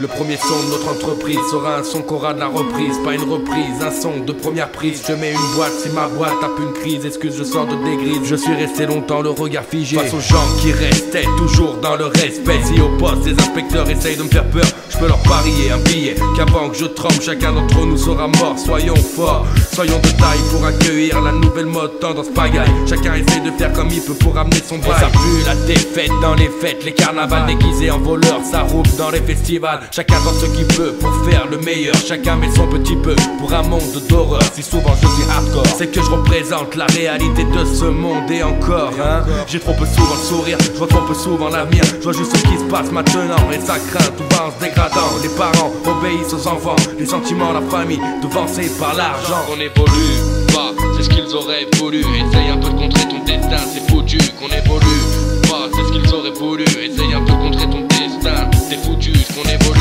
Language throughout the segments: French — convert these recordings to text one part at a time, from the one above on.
Le premier son de notre entreprise sera un son qu'aura de la reprise. Pas une reprise, un son de première prise. Je mets une boîte, si ma boîte tape une crise. Excuse, je sors de dégrise. Je suis resté longtemps le regard figé face aux gens qui restaient toujours dans le respect. Si au poste les inspecteurs essayent de me faire peur, je peux leur parier un billet qu'avant que je trempe, chacun d'entre nous sera mort. Soyons forts, soyons de taille pour accueillir la nouvelle mode tendance pagaille. Chacun essaie de faire comme il peut pour amener son bail. Ça pue la défaite dans les fêtes, les carnavals déguisés en voleurs, ça roule dans les festivals. Chacun dans ce qu'il peut pour faire le meilleur. Chacun met son petit peu pour un monde d'horreur. Si souvent je suis hardcore, c'est que je représente la réalité de ce monde. Et encore, hein, j'ai trop peu souvent le sourire, je vois trop peu souvent l'avenir. Je vois juste ce qui se passe maintenant et ça craint, tout va en se dégradant. Les parents obéissent aux enfants, les sentiments, la famille, devancés par l'argent. Qu'on évolue pas, c'est ce qu'ils auraient voulu. Essaye un peu de contrer ton destin, c'est foutu. Qu'on évolue pas, c'est ce qu'ils auraient voulu. Essaye un peu de contrer ton destin, c'est foutu. Qu'on évolue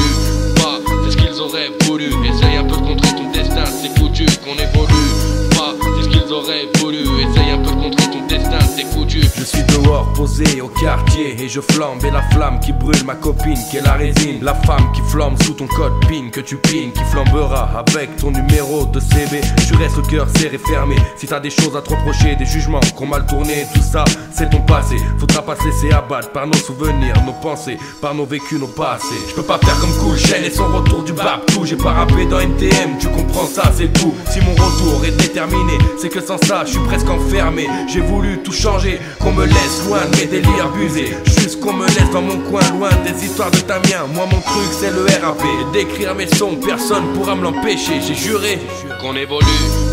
pas, c'est ce qu'ils auraient voulu. Essaye un peu de contrer ton destin, c'est foutu. Qu'on évolue pas, c'est ce qu'ils auraient voulu. Essaye un peu de contrer ton destin, c'est foutu. Je suis dehors posé au quartier et je flambe. Et la flamme qui brûle ma copine qui est la résine. La femme qui flambe sous ton code PIN que tu pines, qui flambera avec ton numéro de CV. Tu restes le cœur serré fermé. Si t'as des choses à te reprocher, des jugements qu'on mal tourné, tout ça c'est ton passé. Faudra pas se laisser abattre par nos souvenirs, nos pensées, par nos vécus, nos passés. Je peux pas faire comme Cool Chain et son retour du Babtou. J'ai pas rappé dans NTM, tu comprends ça, c'est tout. Si mon retour est déterminé, c'est que sans ça je suis presque enfermé. J'ai voulu tout changer, qu'on me laisse loin de mes délires abusés. Juste qu'on me laisse dans mon coin, loin des histoires de ta mien. Moi mon truc c'est le RAP, d'écrire mes sons, personne pourra me l'empêcher, j'ai juré. Qu'on évolue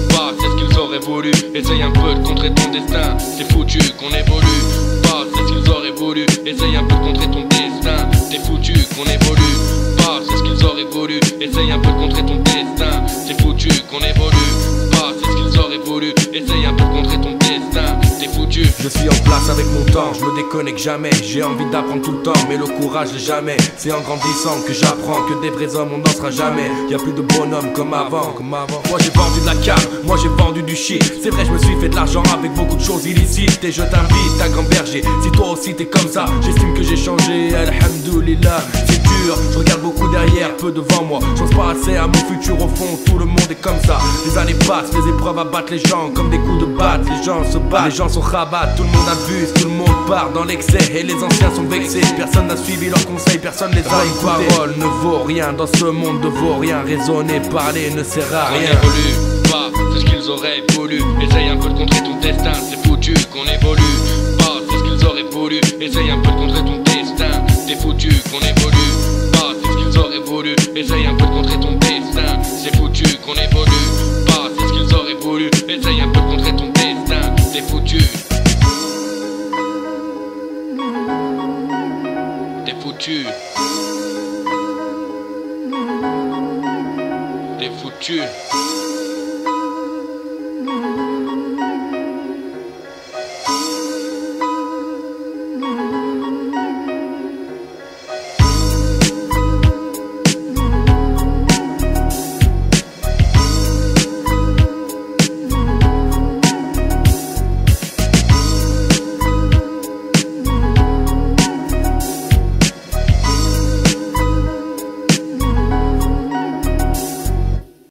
pas, c'est ce qu'ils auraient voulu. Essaye un peu de contrer ton destin, c'est foutu. Qu'on évolue pas, c'est ce qu'ils auraient voulu. Essaye un peu de contrer ton destin, c'est foutu. Qu'on évolue pas, c'est ce qu'ils auraient voulu. Essaye un peu de contrer ton destin, c'est foutu. Qu'on évolue pas, c'est ce qu'ils auraient voulu. Essaye un peu de contrer ton destin, c'est foutu. Je suis en place avec mon temps, je me déconnecte jamais. J'ai envie d'apprendre tout le temps, mais le courage j'ai jamais. C'est en grandissant que j'apprends que des vrais hommes on n'en sera jamais. Y'a plus de bonhommes comme avant. Moi j'ai vendu de la carte, moi j'ai vendu du shit. C'est vrai je me suis fait de l'argent avec beaucoup de choses illicites. Et je t'invite à grand berger, si toi aussi t'es comme ça. J'estime que j'ai changé, alhamdoulilah. C'est dur, je regarde beaucoup derrière, peu devant moi. J'ose pas assez à mon futur au fond, tout le monde est comme ça. Les années passent, les épreuves abattent les gens comme des coups de batte. Les gens se battent, les gens sont rabat, tout le monde abuse, tout le monde part dans l'excès. Et les anciens sont vexés, personne n'a suivi leurs conseils, personne les a écoutés. Parole ne vaut rien, dans ce monde ne vaut rien. Raisonner, parler ne sert à Qu'on rien. évolue pas, c'est ce qu'ils auraient voulu. Essaye un peu de contrer ton destin, c'est foutu. Qu'on évolue pas, c'est ce qu'ils auraient voulu. Essaye un peu de contrer ton destin, c'est foutu. Qu'on évolue pas, c'est ce qu'ils auraient voulu. Essaye un peu de contrer ton destin, c'est foutu. Qu'on évolue pas, c'est ce qu'ils auraient voulu. Essaye un peu de contrer ton destin, c'est foutu. T'es foutu. T'es foutu.